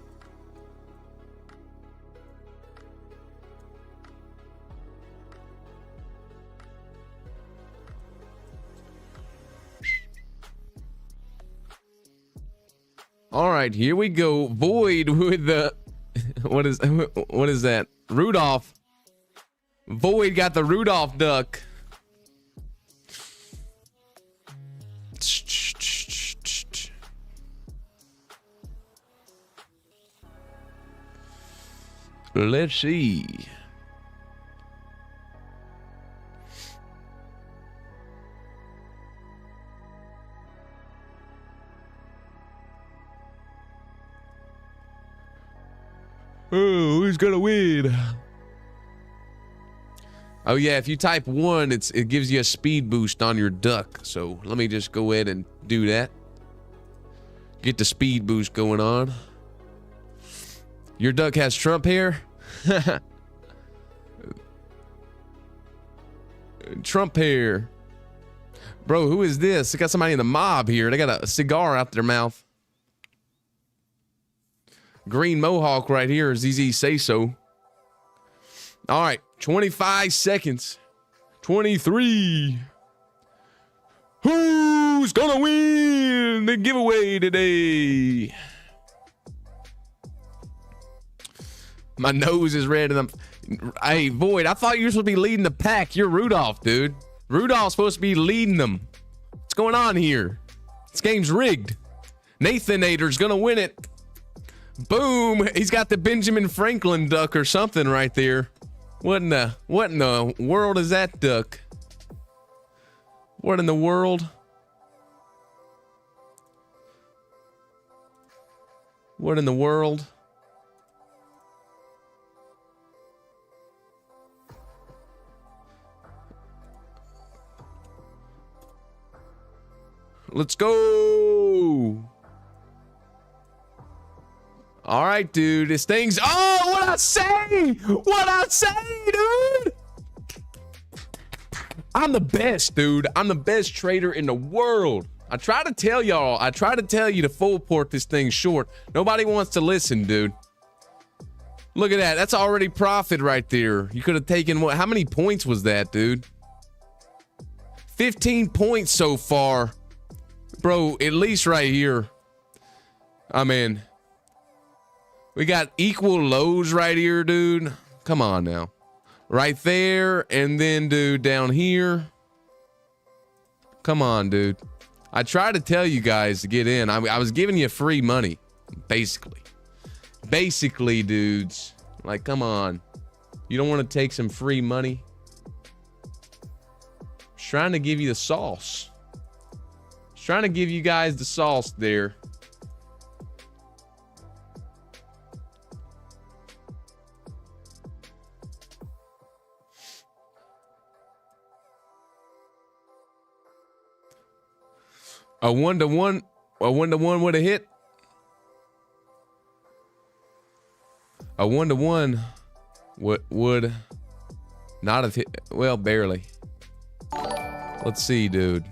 All right, here we go. Void with the what is that? Rudolph. Void got the Rudolph duck. Let's see. Oh, who's gonna win? Oh yeah, if you type 1, it gives you a speed boost on your duck. So let me just go ahead and do that. Get the speed boost going on. Your duck has Trump hair? Trump hair. Bro, who is this? They got somebody in the mob here. They got a cigar out their mouth. Green mohawk right here, ZZ say so. All right, 25 seconds. 23. Who's gonna win the giveaway today? My nose is red and hey, Void, I thought you were supposed to be leading the pack. You're Rudolph, dude. Rudolph's supposed to be leading them. What's going on here? This game's rigged. Nathanator's gonna win it. Boom! He's got the Benjamin Franklin duck or something right there. What in the world is that duck? What in the world? What in the world? Let's go! All right, dude. This thing's... Oh, what I say? What I say, dude? I'm the best, dude. I'm the best trader in the world. I try to tell y'all. I try to tell you to full port this thing short. Nobody wants to listen, dude. Look at that. That's already profit right there. You could have taken what? How many points was that, dude? 15 points so far. Bro, at least right here. I mean... We got equal lows right here, dude. Come on now. Right there, and then, dude, down here. Come on, dude. I tried to tell you guys to get in. I was giving you free money, basically. Basically, dudes. Like, come on. You don't want to take some free money? Just trying to give you the sauce. Just trying to give you guys the sauce there. A 1-to-1 would have hit. A 1-to-1 would not have hit. Well, barely. Let's see, dude.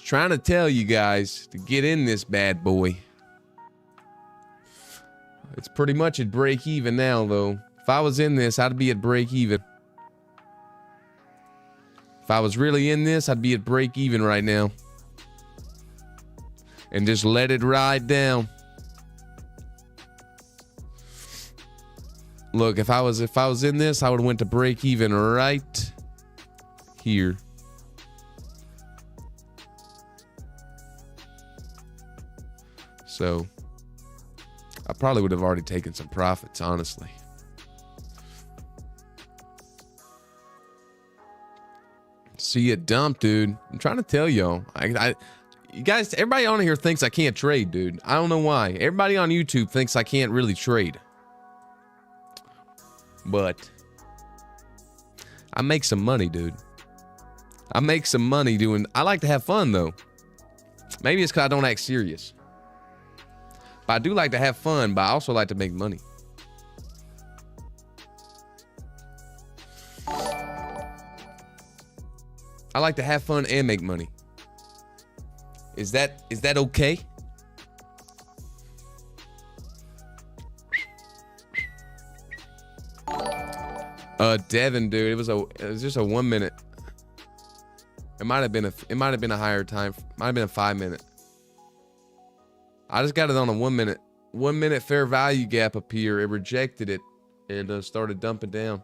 Trying to tell you guys to get in this bad boy. It's pretty much at break even now, though. If I was in this, I'd be at break even. If I was really in this, I'd be at break even right now. And just let it ride down. Look, if I was in this, I would have went to break even right here. So I probably would have already taken some profits, honestly. See it dump, dude. I'm trying to tell y'all. You guys, everybody on here thinks I can't trade, dude. I don't know why. Everybody on YouTube thinks I can't really trade. But I make some money, dude. I make some money doing... I like to have fun, though. Maybe it's because I don't act serious. But I do like to have fun, but I also like to make money. I like to have fun and make money. Is that okay? Devin, dude, it was just a 1 minute. It might have been a higher time. Might have been a 5 minute. I just got it on a 1 minute. 1 minute fair value gap up here. It rejected it and started dumping down.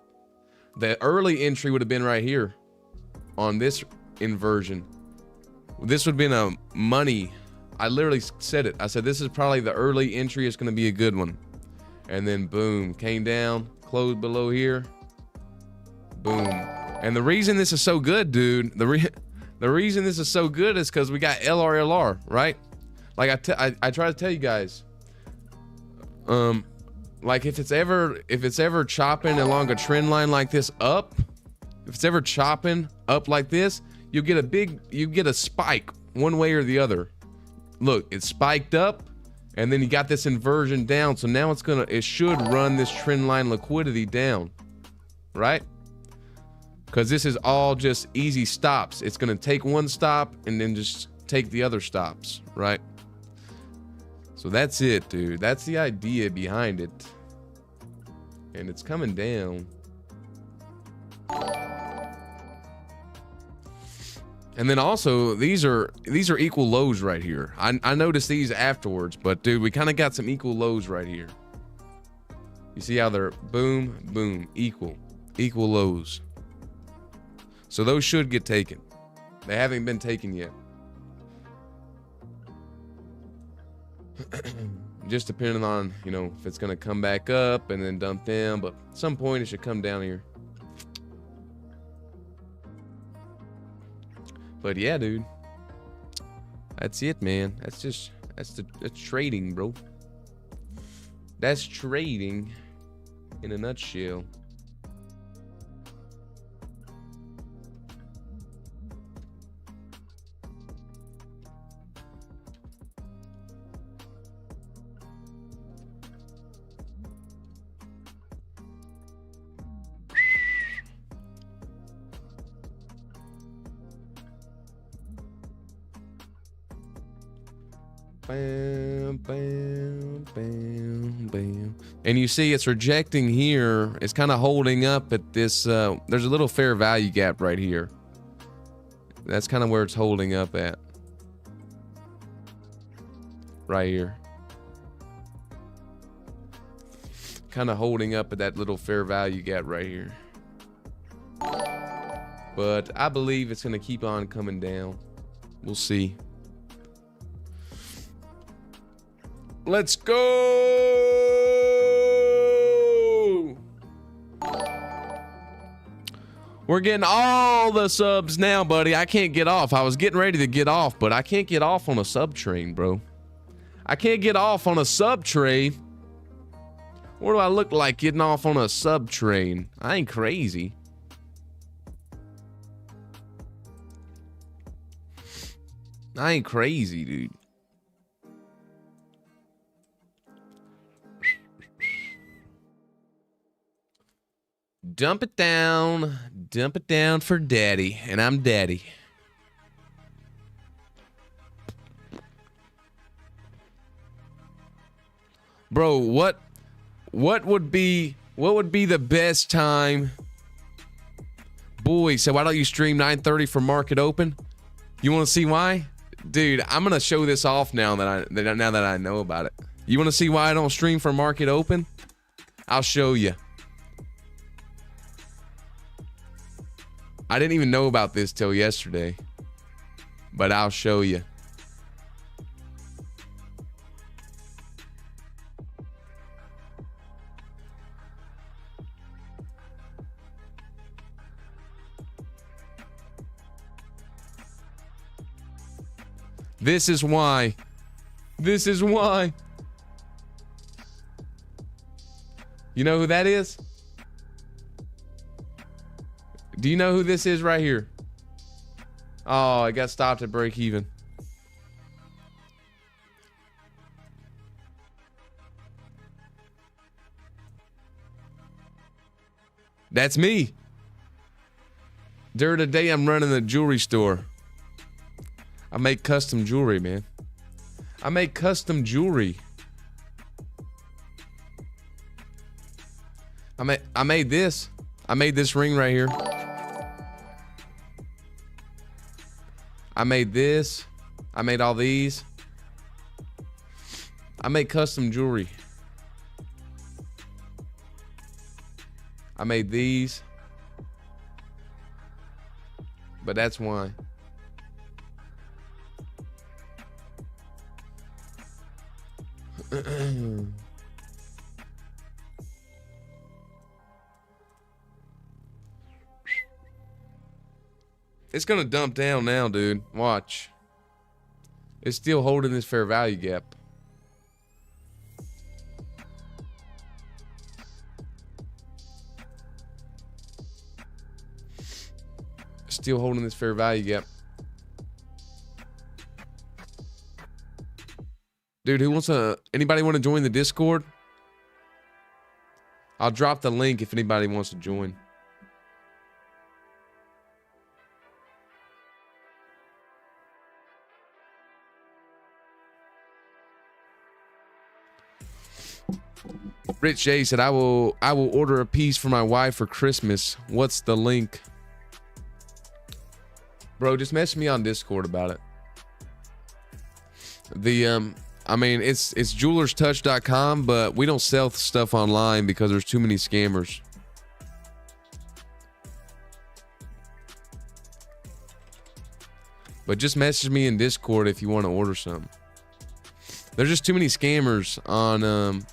The early entry would have been right here on this inversion. This would have been a money. I literally said it. I said this is probably the early entry. It's going to be a good one. And then boom, came down, closed below here. Boom. And the reason this is so good, dude, the reason this is so good is because we got LRLR, right? Like I try to tell you guys, like if it's ever chopping along a trend line like this up, if it's ever chopping up like this, you get a spike one way or the other. Look, it spiked up and then you got this inversion down. So now it should run this trend line liquidity down, right? Because this is all just easy stops. It's going to take one stop and then just take the other stops, right? So that's it, dude. That's the idea behind it. And it's coming down. And then also, these are equal lows right here. I noticed these afterwards, but dude, we kind of got some equal lows right here. You see how they're boom, boom, equal lows. So those should get taken. They haven't been taken yet. Just depending on, you know, if it's going to come back up and then dump down, but at some point it should come down here. But yeah, dude, that's it, man. That's trading, bro. That's trading in a nutshell. Bam, bam, bam, bam. And you see it's rejecting here. It's kind of holding up at this. There's a little fair value gap right here. That's kind of where it's holding up at. Right here. Kind of holding up at that little fair value gap right here. But I believe it's going to keep on coming down. We'll see. Let's go! We're getting all the subs now, buddy. I can't get off. I was getting ready to get off, but I can't get off on a sub train, bro. I can't get off on a sub train. What do I look like getting off on a sub train? I ain't crazy. I ain't crazy, dude. Dump it down for daddy, and I'm daddy. Bro, what would be What would be the best time? Boy, so why don't you stream 9:30 for market open? You want to see why? Dude, I'm going to show this off now that I know about it. You want to see why I don't stream for market open? I'll show you. I didn't even know about this till yesterday, but I'll show you. This is why. This is why. You know who that is? Do you know who this is right here? Oh, it got stopped at break even. That's me. During the day, I'm running a jewelry store. I make custom jewelry, man. I make custom jewelry. I made this. I made this ring right here. I made this. I made all these. I make custom jewelry. I made these. But that's why. It's gonna dump down now, dude. Watch. It's still holding this fair value gap. Still holding this fair value gap. Dude, anybody want to join the Discord? I'll drop the link if anybody wants to join. Rich J said, I will order a piece for my wife for Christmas. What's the link? Bro, just message me on Discord about it. I mean, it's jewelerstouch.com, but we don't sell stuff online because there's too many scammers. But just message me in Discord if you want to order something. There's just too many scammers on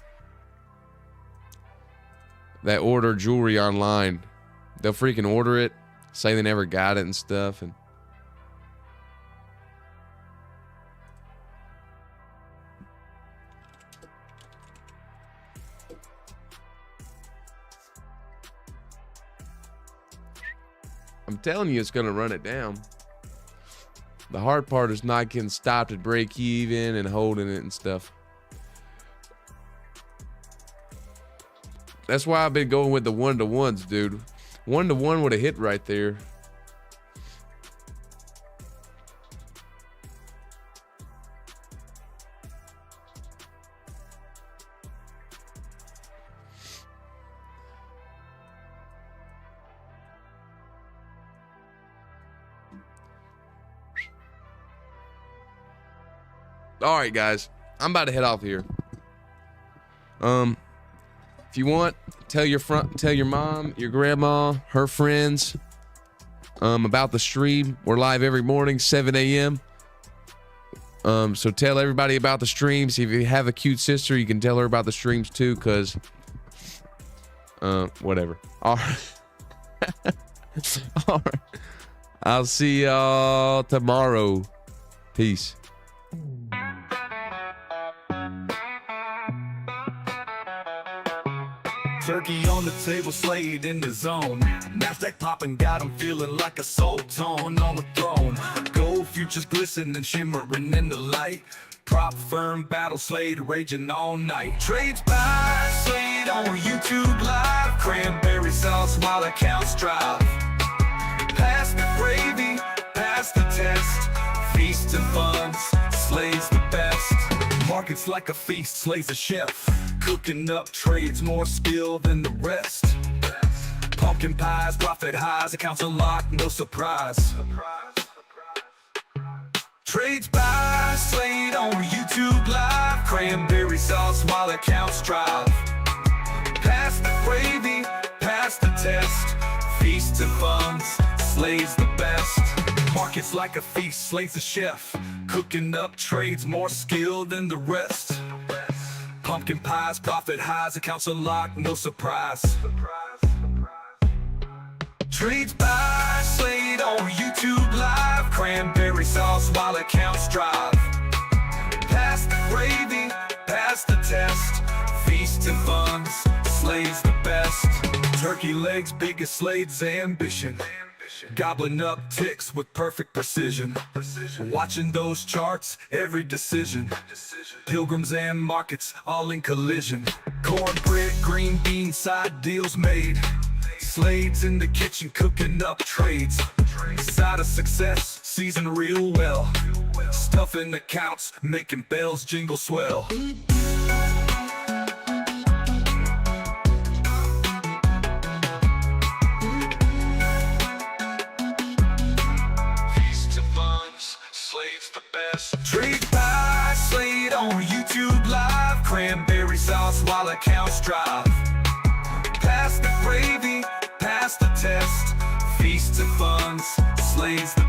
that order jewelry online. They'll freaking order it, say they never got it and stuff, and I'm telling you, it's gonna run it down. The hard part is not getting stopped at break even and holding it and stuff. That's why I've been going with the 1-to-1s, dude. 1-to-1 would have hit right there. All right, guys, I'm about to head off here. If you want, tell your mom, your grandma, her friends, about the stream. We're live every morning, 7 a.m. So tell everybody about the streams. If you have a cute sister, you can tell her about the streams too, cause, whatever. All right. All right. I'll see y'all tomorrow. Peace. Turkey on the table, slayed in the zone. Nasdaq popping, got him feeling like a soul tone on the throne. Gold futures glistening, shimmering in the light. Prop firm, battle slayed, raging all night. Trades buy, slayed on YouTube live. Cranberry sauce while accounts drive. Pass the gravy, pass the test. Feast and funds, slays the best. Market Markets like a feast, slays a chef. Cooking up trades, more skill than the rest. Pumpkin pies, profit highs, accounts unlocked, no surprise. Trades by Slade on YouTube Live. Cranberry sauce while accounts drive. Pass the gravy, pass the test. Feast and funds, Slade's the best. Markets like a feast, Slade's the chef. Cooking up trades, more skill than the rest. Pumpkin pies, profit highs, accounts unlocked, no surprise. Trades by Slade on YouTube Live. Cranberry sauce while accounts drive. Pass the gravy, pass the test. Feast and funds, Slade's the best. Turkey legs, biggest Slade's ambition. Gobbling up ticks with perfect precision. Watching those charts, every decision. Pilgrims and markets, all in collision. Cornbread, green bean, side deals made. Slade's in the kitchen, cooking up trades. Side of success, season real well. Stuffing accounts, making bells jingle swell. Slade's the best. Trade by Slade on YouTube Live. Cranberry sauce while accounts drive. Pass the gravy, pass the test. Feast and funds, Slade's the